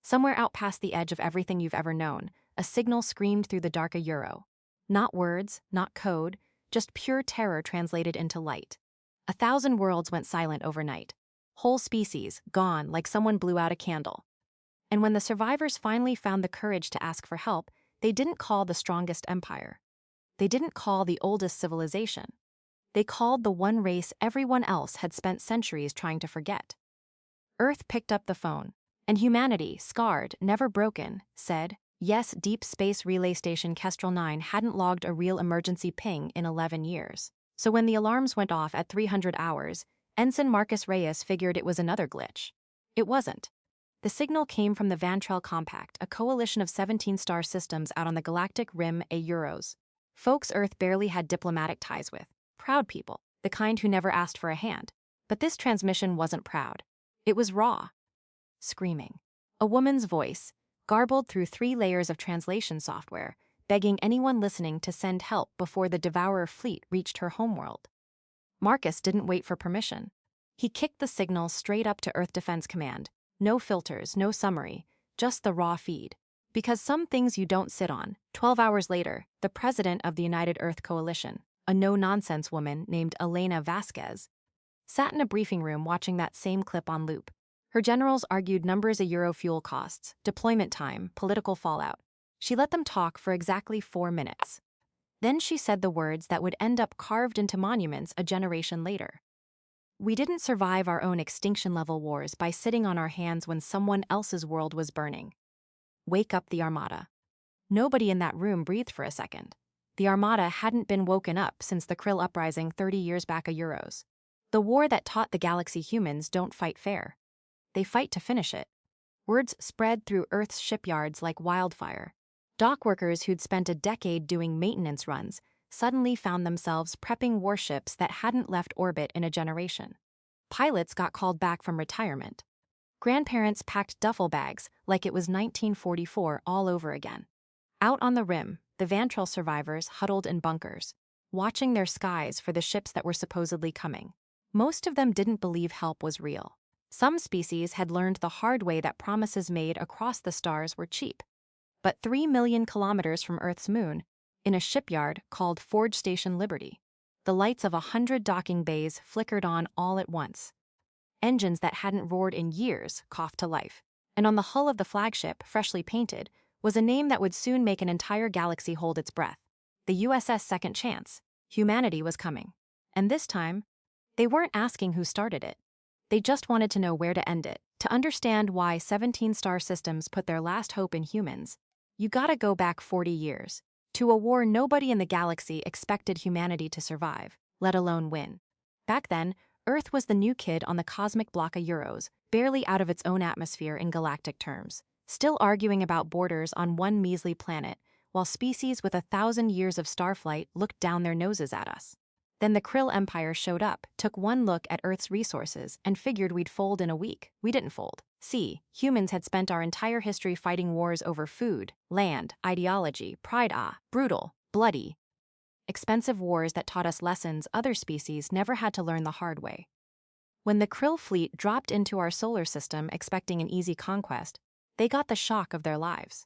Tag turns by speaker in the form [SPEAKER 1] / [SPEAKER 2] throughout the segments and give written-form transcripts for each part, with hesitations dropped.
[SPEAKER 1] Somewhere out past the edge of everything you've ever known, a signal screamed through the dark Euro. Not words, not code, just pure terror translated into light. 1,000 worlds went silent overnight. Whole species, gone like someone blew out a candle. And when the survivors finally found the courage to ask for help, they didn't call the strongest empire. They didn't call the oldest civilization. They called the one race everyone else had spent centuries trying to forget. Earth picked up the phone, and humanity, scarred, never broken, said, yes, Deep Space Relay Station Kestrel 9 hadn't logged a real emergency ping in 11 years. So when the alarms went off at 300 hours, Ensign Marcus Reyes figured it was another glitch. It wasn't. The signal came from the Vantrell Compact, a coalition of 17 star systems out on the galactic rim Euros. Folks Earth barely had diplomatic ties with. Proud people, the kind who never asked for a hand. But this transmission wasn't proud. It was raw. Screaming. A woman's voice, garbled through 3 layers of translation software, begging anyone listening to send help before the Devourer fleet reached her homeworld. Marcus didn't wait for permission. He kicked the signal straight up to Earth Defense Command. No filters, no summary, just the raw feed. Because some things you don't sit on. 12 hours later, the president of the United Earth Coalition, a no-nonsense woman named Elena Vasquez, sat in a briefing room watching that same clip on loop. Her generals argued numbers of Euro fuel costs, deployment time, political fallout. She let them talk for exactly 4 minutes. Then she said the words that would end up carved into monuments a generation later. We didn't survive our own extinction-level wars by sitting on our hands when someone else's world was burning. Wake up the Armada. Nobody in that room breathed for a second. The Armada hadn't been woken up since the Krill uprising 30 years back of Euros. The war that taught the galaxy humans don't fight fair. They fight to finish it. Words spread through Earth's shipyards like wildfire. Dock workers who'd spent a decade doing maintenance runs suddenly found themselves prepping warships that hadn't left orbit in a generation. Pilots got called back from retirement. Grandparents packed duffel bags like it was 1944 all over again. Out on the rim, the Vantrell survivors huddled in bunkers, watching their skies for the ships that were supposedly coming. Most of them didn't believe help was real. Some species had learned the hard way that promises made across the stars were cheap. But 3 million kilometers from Earth's moon, in a shipyard called Forge Station Liberty, the lights of 100 docking bays flickered on all at once. Engines that hadn't roared in years coughed to life. And on the hull of the flagship, freshly painted, was a name that would soon make an entire galaxy hold its breath. The USS Second Chance. Humanity was coming. And this time, they weren't asking who started it. They just wanted to know where to end it. To understand why 17 star systems put their last hope in humans, you gotta go back 40 years. To a war nobody in the galaxy expected humanity to survive, let alone win. Back then, Earth was the new kid on the cosmic block of Euros, barely out of its own atmosphere in galactic terms, still arguing about borders on one measly planet, while species with 1,000 years of starflight looked down their noses at us. Then the Krill Empire showed up, took one look at Earth's resources, and figured we'd fold in a week. We didn't fold. See, humans had spent our entire history fighting wars over food, land, ideology, pride. Brutal, bloody, expensive wars that taught us lessons other species never had to learn the hard way. When the Krill fleet dropped into our solar system expecting an easy conquest, they got the shock of their lives.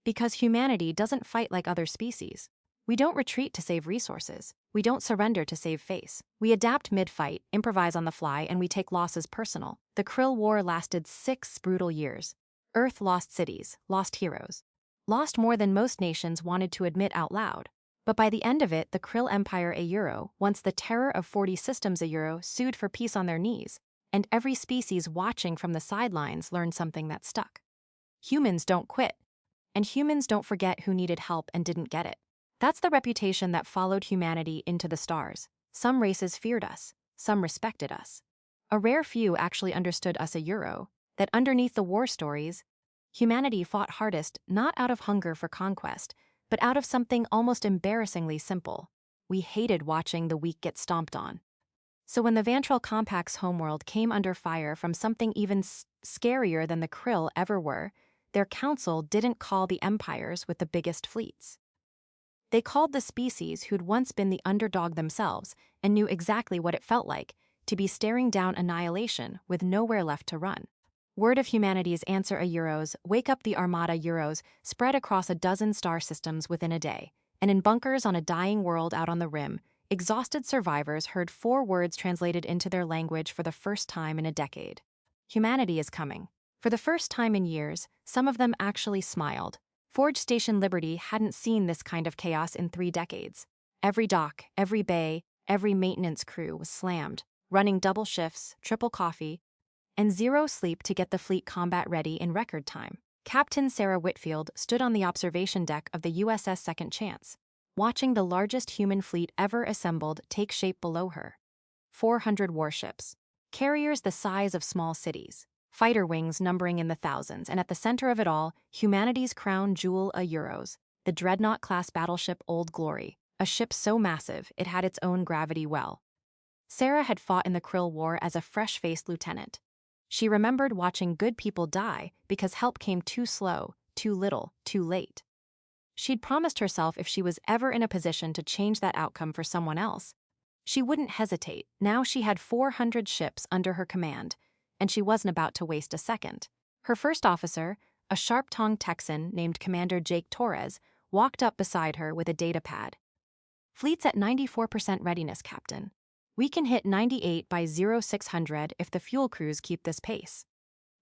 [SPEAKER 1] Because humanity doesn't fight like other species. We don't retreat to save resources. We don't surrender to save face. We adapt mid-fight, improvise on the fly, and we take losses personal. The Krill War lasted 6 brutal years. Earth lost cities, lost heroes. Lost more than most nations wanted to admit out loud. But by the end of it, the Krill Empire a Euro, once the terror of 40 systems a Euro, sued for peace on their knees. And every species watching from the sidelines learned something that stuck. Humans don't quit. And humans don't forget who needed help and didn't get it. That's the reputation that followed humanity into the stars. Some races feared us, some respected us. A rare few actually understood us a Euro, that underneath the war stories, humanity fought hardest not out of hunger for conquest, but out of something almost embarrassingly simple. We hated watching the weak get stomped on. So when the Vantrell Compact's homeworld came under fire from something even scarier than the Krill ever were, their council didn't call the empires with the biggest fleets. They called the species who'd once been the underdog themselves and knew exactly what it felt like to be staring down annihilation with nowhere left to run. Word of humanity's answer a Euros, wake up the Armada Euros, spread across a dozen star systems within a day, and in bunkers on a dying world out on the rim, exhausted survivors heard 4 words translated into their language for the first time in a decade. Humanity is coming. For the first time in years, some of them actually smiled. Forge Station Liberty hadn't seen this kind of chaos in 3 decades. Every dock, every bay, every maintenance crew was slammed, running double shifts, triple coffee, and zero sleep to get the fleet combat ready in record time. Captain Sarah Whitfield stood on the observation deck of the USS Second Chance, watching the largest human fleet ever assembled take shape below her. 400 warships, carriers the size of small cities, fighter wings numbering in the thousands, and at the center of it all, humanity's crown jewel a Euros, the Dreadnought-class battleship Old Glory, a ship so massive it had its own gravity well. Sarah had fought in the Krill War as a fresh-faced lieutenant. She remembered watching good people die because help came too slow, too little, too late. She'd promised herself if she was ever in a position to change that outcome for someone else, she wouldn't hesitate. Now she had 400 ships under her command, and she wasn't about to waste a second. Her first officer, a sharp-tongued Texan named Commander Jake Torres, walked up beside her with a data pad. "Fleet's at 94% readiness, Captain. We can hit 98 by 0600 if the fuel crews keep this pace."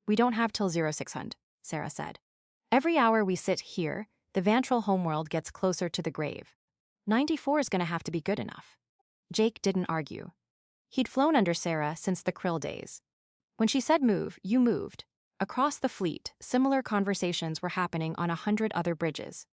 [SPEAKER 1] "We don't have till 0600, Sarah said. "Every hour we sit here, the Vantral homeworld gets closer to the grave. 94 is going to have to be good enough." Jake didn't argue. He'd flown under Sarah since the Krill days. When she said move, you moved. Across the fleet, similar conversations were happening on 100 other bridges.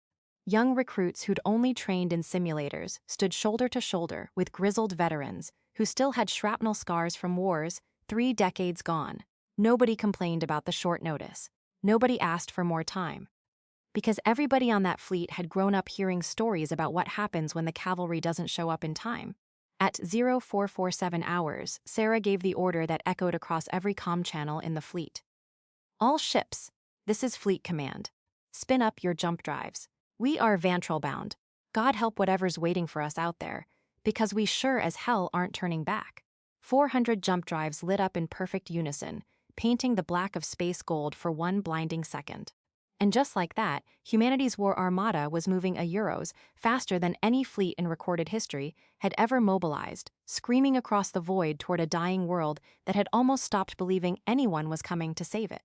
[SPEAKER 1] Young recruits who'd only trained in simulators stood shoulder to shoulder with grizzled veterans who still had shrapnel scars from wars 3 decades gone. Nobody complained about the short notice. Nobody asked for more time. Because everybody on that fleet had grown up hearing stories about what happens when the cavalry doesn't show up in time. At 0447 hours, Sarah gave the order that echoed across every comm channel in the fleet. "All ships, this is Fleet Command. Spin up your jump drives. We are Vantral bound. God help whatever's waiting for us out there, because we sure as hell aren't turning back." 400 jump drives lit up in perfect unison, painting the black of space gold for one blinding second. And just like that, humanity's War Armada was moving a Euros faster than any fleet in recorded history had ever mobilized, screaming across the void toward a dying world that had almost stopped believing anyone was coming to save it.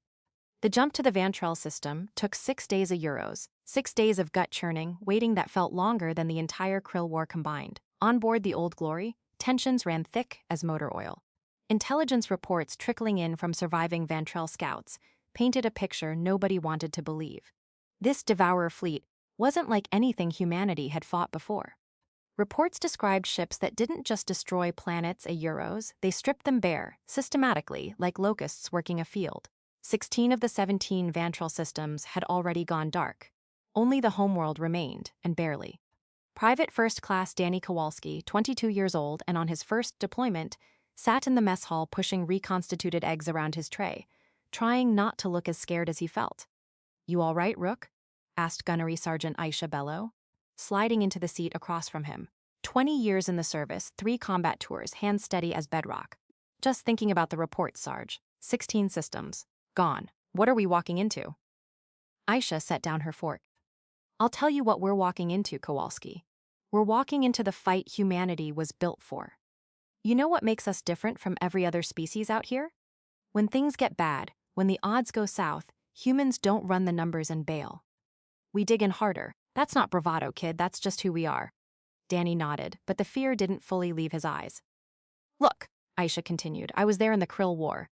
[SPEAKER 1] The jump to the Vantral system took 6 days a Euros, 6 days of gut-churning, waiting that felt longer than the entire Krill War combined. On board the Old Glory, tensions ran thick as motor oil. Intelligence reports trickling in from surviving Vantral scouts painted a picture nobody wanted to believe. This devourer fleet wasn't like anything humanity had fought before. Reports described ships that didn't just destroy planets a Euros, they stripped them bare, systematically, like locusts working a field. 16 of the 17 Vantral systems had already gone dark. Only the homeworld remained, and barely. Private First Class Danny Kowalski, 22 years old and on his first deployment, sat in the mess hall pushing reconstituted eggs around his tray, trying not to look as scared as he felt. "You all right, Rook?" asked Gunnery Sergeant Aisha Bello, sliding into the seat across from him. 20 years in the service, 3 combat tours, hands steady as bedrock. "Just thinking about the report, Sarge. 16 systems. Gone. What are we walking into?" Aisha set down her fork. "I'll tell you what we're walking into, Kowalski. We're walking into the fight humanity was built for. You know what makes us different from every other species out here? When things get bad, when the odds go south, humans don't run the numbers and bail. We dig in harder. That's not bravado, kid, that's just who we are." Danny nodded, but the fear didn't fully leave his eyes. "Look," Aisha continued, "I was there in the Krill War.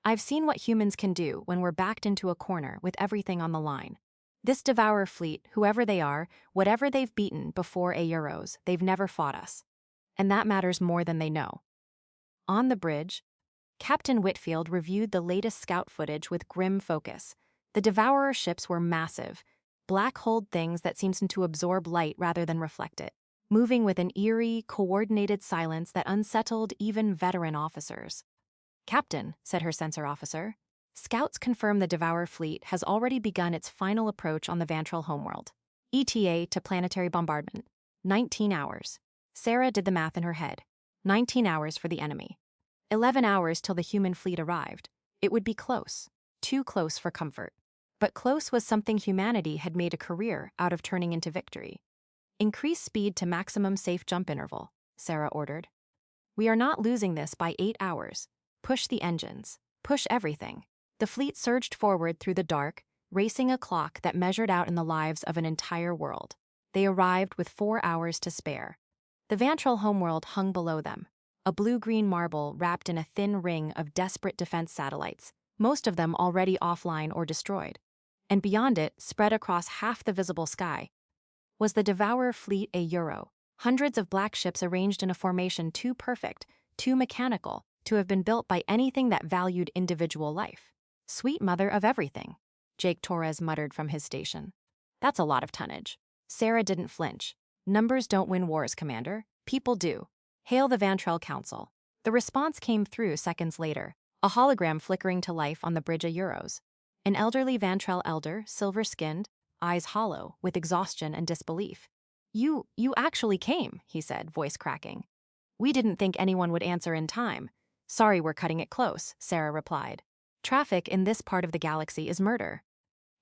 [SPEAKER 1] I've seen what humans can do when we're backed into a corner with everything on the line. This devourer fleet, whoever they are, whatever they've beaten before a Euros, they've never fought us. And that matters more than they know." On the bridge, Captain Whitfield reviewed the latest scout footage with grim focus. The devourer ships were massive, black-holed things that seemed to absorb light rather than reflect it, moving with an eerie, coordinated silence that unsettled even veteran officers. "Captain," said her sensor officer, "scouts confirm the devourer fleet has already begun its final approach on the Vantral homeworld. ETA to planetary bombardment. 19 hours. Sarah did the math in her head. 19 hours for the enemy. 11 hours till the human fleet arrived. It would be close. Too close for comfort. But close was something humanity had made a career out of turning into victory. Increase speed to maximum safe jump interval, Sarah ordered. We are not losing this by 8 hours. Push the engines. Push everything. The fleet surged forward through the dark, racing a clock that measured out in the lives of an entire world. They arrived with 4 hours to spare. The Vantrell homeworld hung below them, a blue-green marble wrapped in a thin ring of desperate defense satellites, most of them already offline or destroyed. And beyond it, spread across half the visible sky, was the Devourer fleet a Euro. Hundreds of black ships arranged in a formation too perfect, too mechanical, to have been built by anything that valued individual life. Sweet mother of everything, Jake Torres muttered from his station. That's a lot of tonnage. Sarah didn't flinch. Numbers don't win wars, Commander. People do. Hail the Vantrell Council. The response came through seconds later, a hologram flickering to life on the bridge of Euros. An elderly Vantrell elder, silver-skinned, eyes hollow, with exhaustion and disbelief. You actually came, he said, voice cracking. We didn't think anyone would answer in time. Sorry we're cutting it close, Sarah replied. Traffic in this part of the galaxy is murder.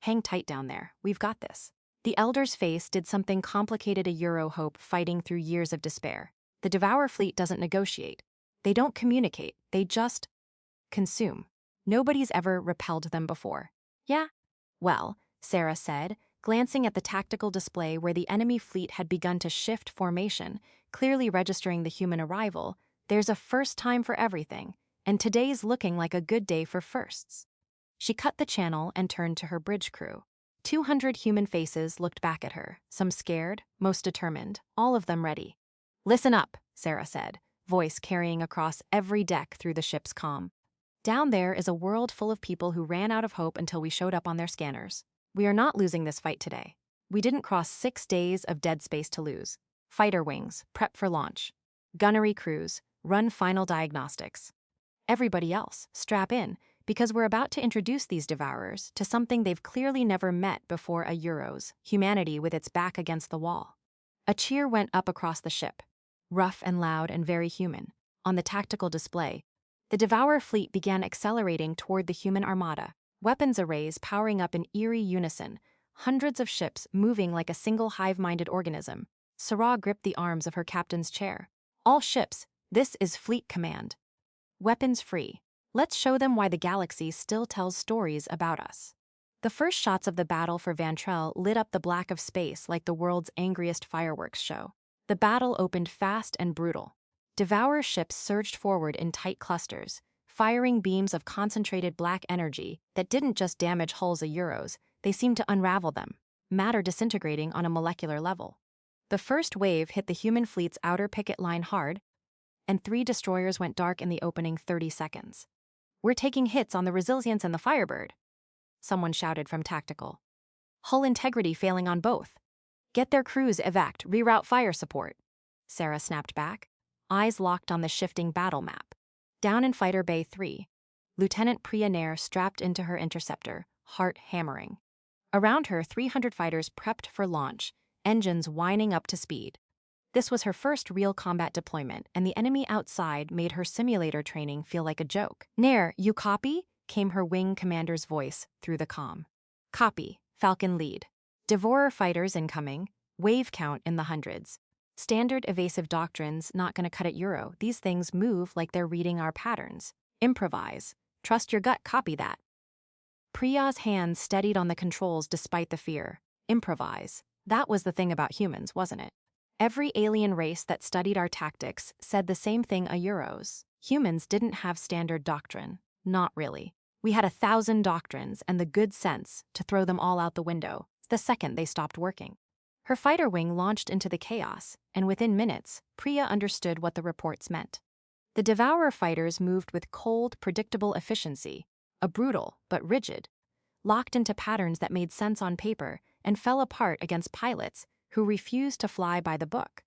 [SPEAKER 1] Hang tight down there, we've got this. The elder's face did something complicated a Euro hope fighting through years of despair. The Devourer fleet doesn't negotiate. They don't communicate, they just consume. Nobody's ever repelled them before. Yeah? Well, Sarah said, glancing at the tactical display where the enemy fleet had begun to shift formation, clearly registering the human arrival, there's a first time for everything, and today's looking like a good day for firsts. She cut the channel and turned to her bridge crew. 200 human faces looked back at her, some scared, most determined, all of them ready. Listen up, Sarah said, voice carrying across every deck through the ship's comm. Down there is a world full of people who ran out of hope until we showed up on their scanners. We are not losing this fight today. We didn't cross 6 days of dead space to lose. Fighter wings, prep for launch. Gunnery crews, run final diagnostics. Everybody else, strap in, because we're about to introduce these Devourers to something they've clearly never met before a Euros, humanity with its back against the wall. A cheer went up across the ship, rough and loud and very human. On the tactical display, the Devourer fleet began accelerating toward the human armada, weapons arrays powering up in eerie unison, hundreds of ships moving like a single hive-minded organism. Sarah gripped the arms of her captain's chair. All ships, this is Fleet Command. Weapons free. Let's show them why the galaxy still tells stories about us. The first shots of the battle for Vantrell lit up the black of space like the world's angriest fireworks show. The battle opened fast and brutal. Devourer ships surged forward in tight clusters, firing beams of concentrated black energy that didn't just damage hulls of Euros, they seemed to unravel them, matter disintegrating on a molecular level. The first wave hit the human fleet's outer picket line hard, and 3 destroyers went dark in the opening 30 seconds. We're taking hits on the Resilience and the Firebird, someone shouted from tactical. Hull integrity failing on both. Get their crews evac, reroute fire support. Sarah snapped back, eyes locked on the shifting battle map. Down in Fighter Bay 3, Lieutenant Priya Nair strapped into her interceptor, heart hammering. Around her, 300 fighters prepped for launch, engines whining up to speed. This was her first real combat deployment, and the enemy outside made her simulator training feel like a joke. Nair, you copy? Came her wing commander's voice through the comm. Copy, Falcon lead. Devourer fighters incoming, wave count in the hundreds. Standard evasive doctrines not gonna cut it Euro. These things move like they're reading our patterns. Improvise. Trust your gut, copy that. Priya's hands steadied on the controls despite the fear. Improvise. That was the thing about humans, wasn't it? Every alien race that studied our tactics said the same thing a Euros. Humans didn't have standard doctrine. Not really. We had 1,000 doctrines and the good sense to throw them all out the window the second they stopped working. Her fighter wing launched into the chaos, and within minutes, Priya understood what the reports meant. The Devourer fighters moved with cold, predictable efficiency, a brutal but rigid, locked into patterns that made sense on paper and fell apart against pilots who refused to fly by the book.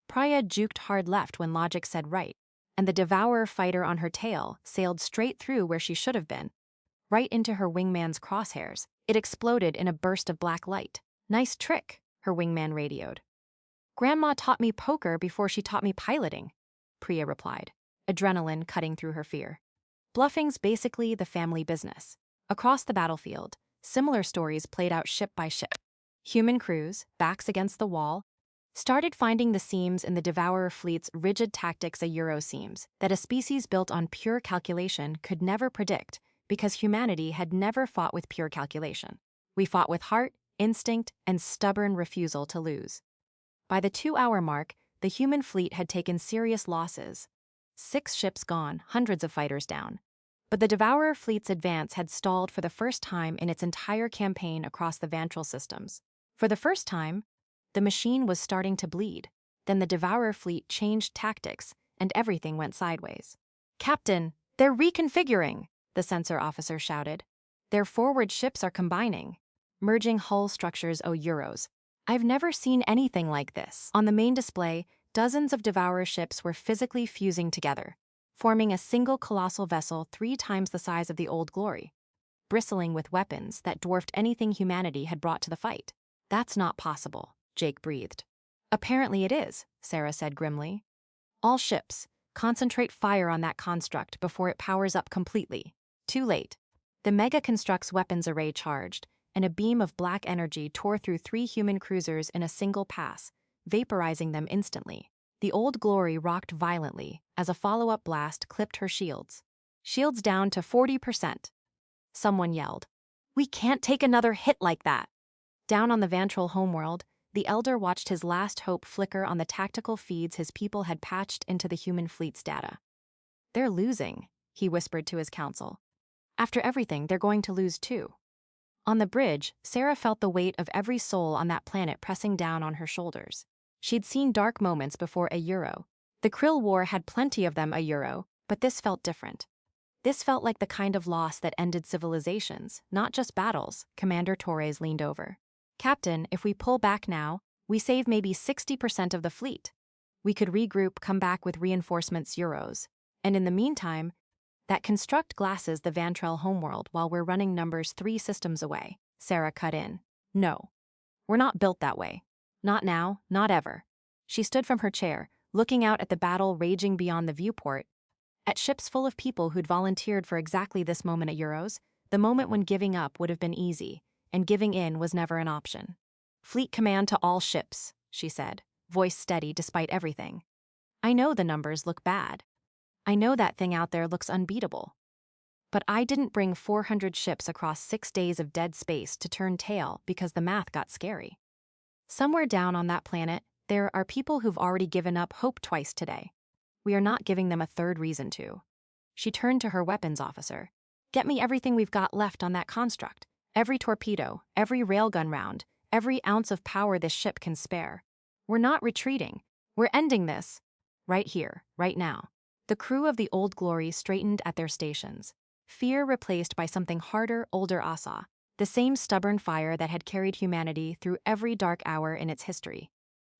[SPEAKER 1] Priya juked hard left when logic said right, and the Devourer fighter on her tail sailed straight through where she should have been, right into her wingman's crosshairs. It exploded in a burst of black light. Nice trick, her wingman radioed. Grandma taught me poker before she taught me piloting, Priya replied, adrenaline cutting through her fear. Bluffing's basically the family business. Across the battlefield, similar stories played out ship by ship. Human crews, backs against the wall, started finding the seams in the Devourer fleet's rigid tactics, a Euro seams that a species built on pure calculation could never predict, because humanity had never fought with pure calculation. We fought with heart, instinct, and stubborn refusal to lose. By the 2-hour mark, the human fleet had taken serious losses. 6 ships gone, hundreds of fighters down. But the Devourer fleet's advance had stalled for the first time in its entire campaign across the Vantral systems. For the first time, the machine was starting to bleed. Then the Devourer fleet changed tactics, and everything went sideways. "Captain, they're reconfiguring!" the sensor officer shouted. "Their forward ships are combining, merging hull structures, oh Euros. I've never seen anything like this." On the main display, dozens of Devourer ships were physically fusing together, forming a single colossal vessel 3 times the size of the Old Glory, bristling with weapons that dwarfed anything humanity had brought to the fight. "That's not possible," Jake breathed. "Apparently it is," Sarah said grimly. "All ships, concentrate fire on that construct before it powers up completely." Too late. The Mega Construct's weapons array charged, and a beam of black energy tore through 3 human cruisers in a single pass, vaporizing them instantly. The Old Glory rocked violently as a follow-up blast clipped her shields. "Shields down to 40%. Someone yelled. "We can't take another hit like that." Down on the Vantral homeworld, the Elder watched his last hope flicker on the tactical feeds his people had patched into the human fleet's data. "They're losing," he whispered to his council. "After everything, they're going to lose too." On the bridge, Sarah felt the weight of every soul on that planet pressing down on her shoulders. She'd seen dark moments before a Euro. The Krill War had plenty of them, a Euro, but this felt different. This felt like the kind of loss that ended civilizations, not just battles. Commander Torres leaned over. "Captain, if we pull back now, we save maybe 60% of the fleet. We could regroup, come back with reinforcements, Euros. And in the meantime, that construct glasses the Vantral homeworld while we're running numbers 3 systems away." Sarah cut in. "No. We're not built that way. Not now, not ever." She stood from her chair, looking out at the battle raging beyond the viewport, at ships full of people who'd volunteered for exactly this moment at Euros, the moment when giving up would have been easy, and giving in was never an option. "Fleet command to all ships," she said, voice steady despite everything. "I know the numbers look bad. I know that thing out there looks unbeatable. But I didn't bring 400 ships across 6 days of dead space to turn tail because the math got scary. Somewhere down on that planet, there are people who've already given up hope twice today. We are not giving them a third reason to." She turned to her weapons officer. "Get me everything we've got left on that construct. Every torpedo, every railgun round, every ounce of power this ship can spare. We're not retreating. We're ending this. Right here, right now." The crew of the Old Glory straightened at their stations. Fear replaced by something harder, older Asa, the same stubborn fire that had carried humanity through every dark hour in its history.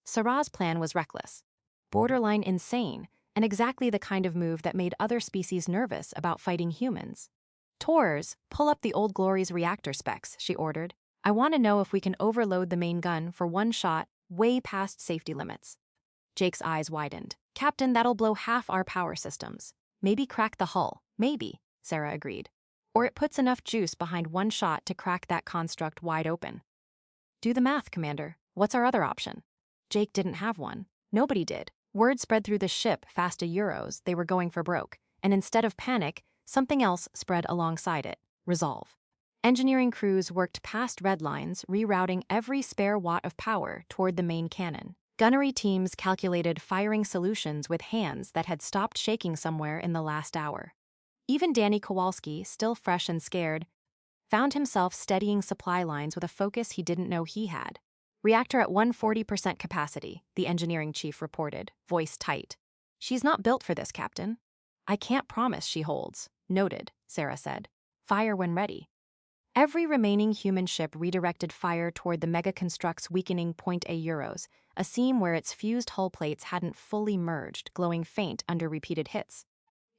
[SPEAKER 1] Sarah's plan was reckless, borderline insane, and exactly the kind of move that made other species nervous about fighting humans. "Tors, pull up the Old Glory's reactor specs," she ordered. "I want to know if we can overload the main gun for one shot way past safety limits." Jake's eyes widened. "Captain, that'll blow half our power systems. Maybe crack the hull, maybe," Sarah agreed. "Or it puts enough juice behind one shot to crack that construct wide open." "Do the math, Commander. What's our other option?" Jake didn't have one. Nobody did. Word spread through the ship fast to Euros they were going for broke, and instead of panic, something else spread alongside it: resolve. Engineering crews worked past red lines, rerouting every spare watt of power toward the main cannon. Gunnery teams calculated firing solutions with hands that had stopped shaking somewhere in the last hour. Even Danny Kowalski, still fresh and scared, found himself steadying supply lines with a focus he didn't know he had. "Reactor at 140% capacity," the engineering chief reported, voice tight. "She's not built for this, Captain." "I can't promise she holds." "Noted," Sarah said. "Fire when ready." Every remaining human ship redirected fire toward the Mega Construct's weakening point A Euros, a seam where its fused hull plates hadn't fully merged, glowing faint under repeated hits.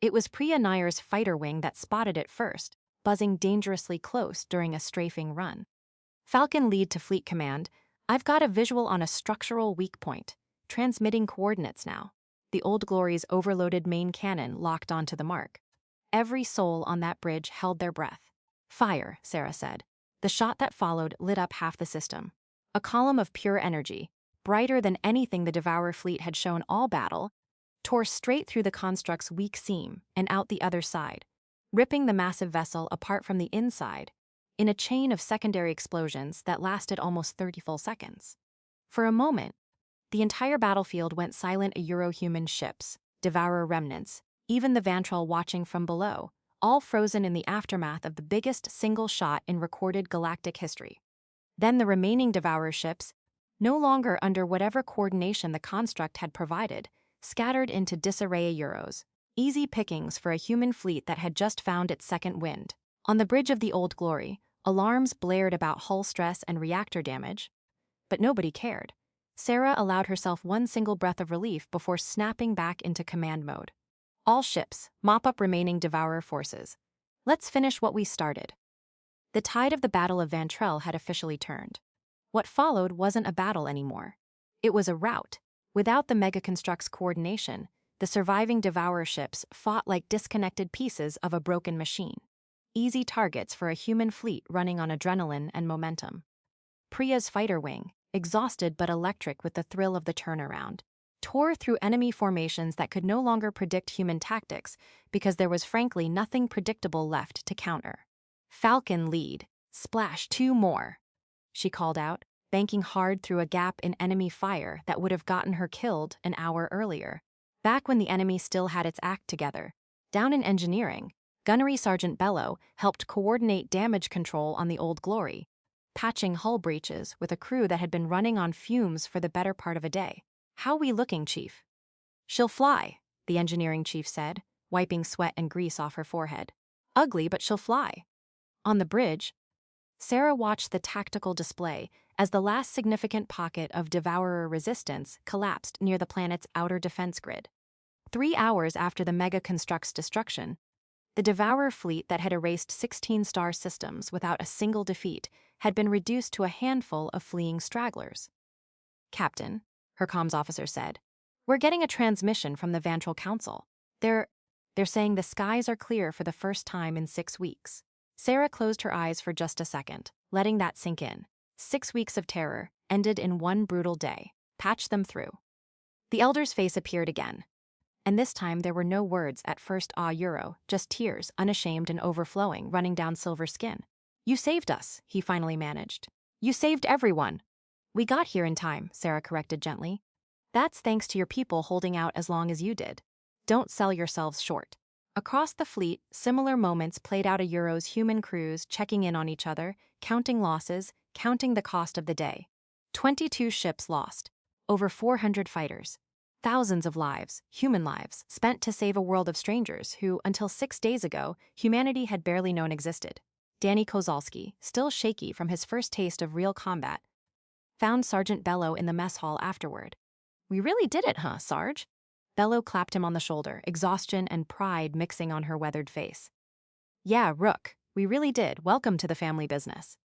[SPEAKER 1] It was Priya Nair's fighter wing that spotted it first, buzzing dangerously close during a strafing run. "Falcon lead to Fleet Command. I've got a visual on a structural weak point. Transmitting coordinates now." The Old Glory's overloaded main cannon locked onto the mark. Every soul on that bridge held their breath. Fire, Sarah said. The shot that followed lit up half the system. A column of pure energy, brighter than anything the Devourer fleet had shown all battle, tore straight through the construct's weak seam and out the other side, ripping the massive vessel apart from the inside in a chain of secondary explosions that lasted almost 30 full seconds. For a moment, the entire battlefield went silent. Euro-human ships, Devourer remnants, even the Vantrell watching from below, all frozen in the aftermath of the biggest single shot in recorded galactic history. Then the remaining Devourer ships, no longer under whatever coordination the construct had provided, scattered into disarray. Euros. Easy pickings for a human fleet that had just found its second wind. On the bridge of the Old Glory, alarms blared about hull stress and reactor damage, but nobody cared. Sarah allowed herself one single breath of relief before snapping back into command mode. All ships, mop up remaining Devourer forces. Let's finish what we started. The tide of the Battle of Vantrell had officially turned. What followed wasn't a battle anymore. It was a rout. Without the megaconstruct's coordination, the surviving Devourer ships fought like disconnected pieces of a broken machine. Easy targets for a human fleet running on adrenaline and momentum. Priya's fighter wing, exhausted but electric with the thrill of the turnaround, tore through enemy formations that could no longer predict human tactics because there was frankly nothing predictable left to counter. Falcon lead, splash 2 more, she called out, banking hard through a gap in enemy fire that would have gotten her killed an hour earlier. Back when the enemy still had its act together, down in engineering, Gunnery Sergeant Bello helped coordinate damage control on the Old Glory, patching hull breaches with a crew that had been running on fumes for the better part of a day. "How we looking, Chief?" "She'll fly," the engineering chief said, wiping sweat and grease off her forehead. "Ugly, but she'll fly." On the bridge, Sarah watched the tactical display as the last significant pocket of Devourer resistance collapsed near the planet's outer defense grid. 3 hours after the mega-construct's destruction, the Devourer fleet that had erased 16 star systems without a single defeat had been reduced to a handful of fleeing stragglers. "Captain," her comms officer said, "we're getting a transmission from the Vantrell Council. They're saying the skies are clear for the first time in 6 weeks." Sarah closed her eyes for just a second, letting that sink in. 6 weeks of terror ended in one brutal day. Patch them through. The elder's face appeared again. And this time there were no words at first. Euro, just tears, unashamed and overflowing, running down Silver's skin. "You saved us," he finally managed. "You saved everyone." "We got here in time," Sarah corrected gently. "That's thanks to your people holding out as long as you did. Don't sell yourselves short." Across the fleet, similar moments played out. Euro's human crews checking in on each other, counting losses, counting the cost of the day. 22 ships lost, over 400 fighters. Thousands of lives, human lives, spent to save a world of strangers who, until 6 days ago, humanity had barely known existed. Danny Kozalski, still shaky from his first taste of real combat, found Sergeant Bello in the mess hall afterward. "We really did it, huh, Sarge?" Bello clapped him on the shoulder, exhaustion and pride mixing on her weathered face. "Yeah, Rook, we really did. Welcome to the family business."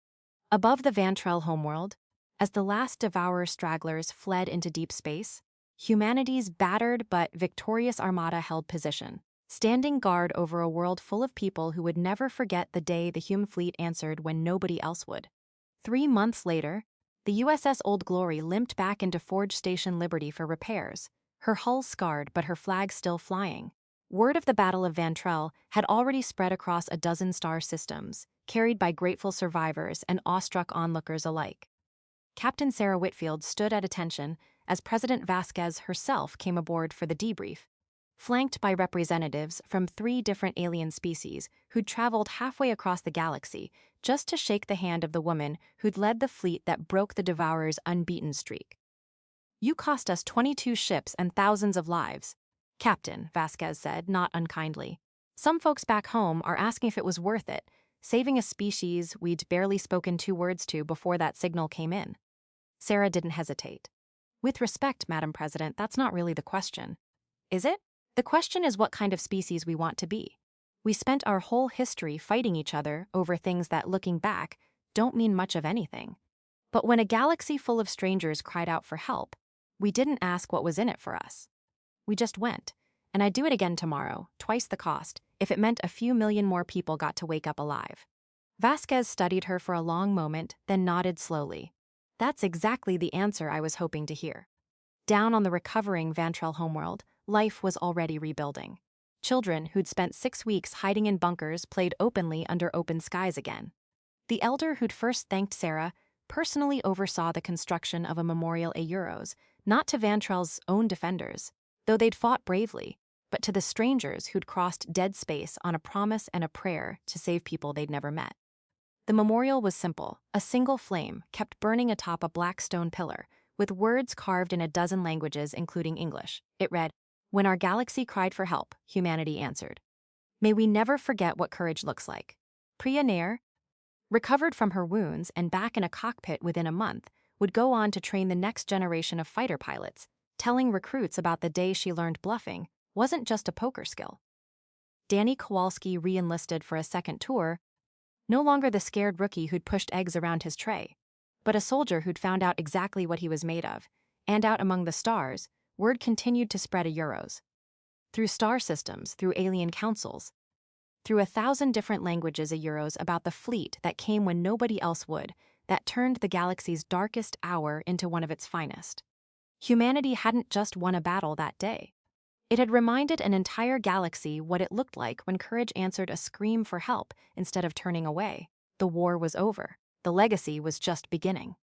[SPEAKER 1] Above the Vantrell homeworld, as the last Devourer stragglers fled into deep space, humanity's battered but victorious armada held position, standing guard over a world full of people who would never forget the day the human fleet answered when nobody else would. 3 months later, the USS Old Glory limped back into Forge Station Liberty for repairs, her hull scarred but her flag still flying. Word of the Battle of Vantrell had already spread across a dozen star systems, carried by grateful survivors and awestruck onlookers alike. Captain Sarah Whitfield stood at attention as President Vasquez herself came aboard for the debrief, flanked by representatives from 3 different alien species who'd traveled halfway across the galaxy just to shake the hand of the woman who'd led the fleet that broke the Devourer's unbeaten streak. "You cost us 22 ships and thousands of lives," Captain, Vasquez said, not unkindly. "Some folks back home are asking if it was worth it, saving a species we'd barely spoken 2 words to before that signal came in." Sarah didn't hesitate. "With respect, Madam President, that's not really the question. Is it? The question is what kind of species we want to be. We spent our whole history fighting each other over things that, looking back, don't mean much of anything. But when a galaxy full of strangers cried out for help, we didn't ask what was in it for us. We just went, and I'd do it again tomorrow, twice the cost, if it meant a few million more people got to wake up alive." Vasquez studied her for a long moment, then nodded slowly. That's exactly the answer I was hoping to hear. Down on the recovering Vantrell homeworld, life was already rebuilding. Children who'd spent 6 weeks hiding in bunkers played openly under open skies again. The elder who'd first thanked Sarah personally oversaw the construction of a memorial a Euros, not to Vantrell's own defenders, though they'd fought bravely, but to the strangers who'd crossed dead space on a promise and a prayer to save people they'd never met. The memorial was simple, a single flame kept burning atop a black stone pillar, with words carved in a dozen languages including English. It read, "When our galaxy cried for help, humanity answered. May we never forget what courage looks like." Priya Nair, recovered from her wounds and back in a cockpit within a month, would go on to train the next generation of fighter pilots, telling recruits about the day she learned bluffing wasn't just a poker skill. Danny Kowalski re-enlisted for a second tour, no longer the scared rookie who'd pushed eggs around his tray, but a soldier who'd found out exactly what he was made of, and out among the stars, word continued to spread a Euros. Through star systems, through alien councils, through 1,000 different languages a Euros about the fleet that came when nobody else would, that turned the galaxy's darkest hour into one of its finest. Humanity hadn't just won a battle that day. It had reminded an entire galaxy what it looked like when courage answered a scream for help instead of turning away. The war was over. The legacy was just beginning.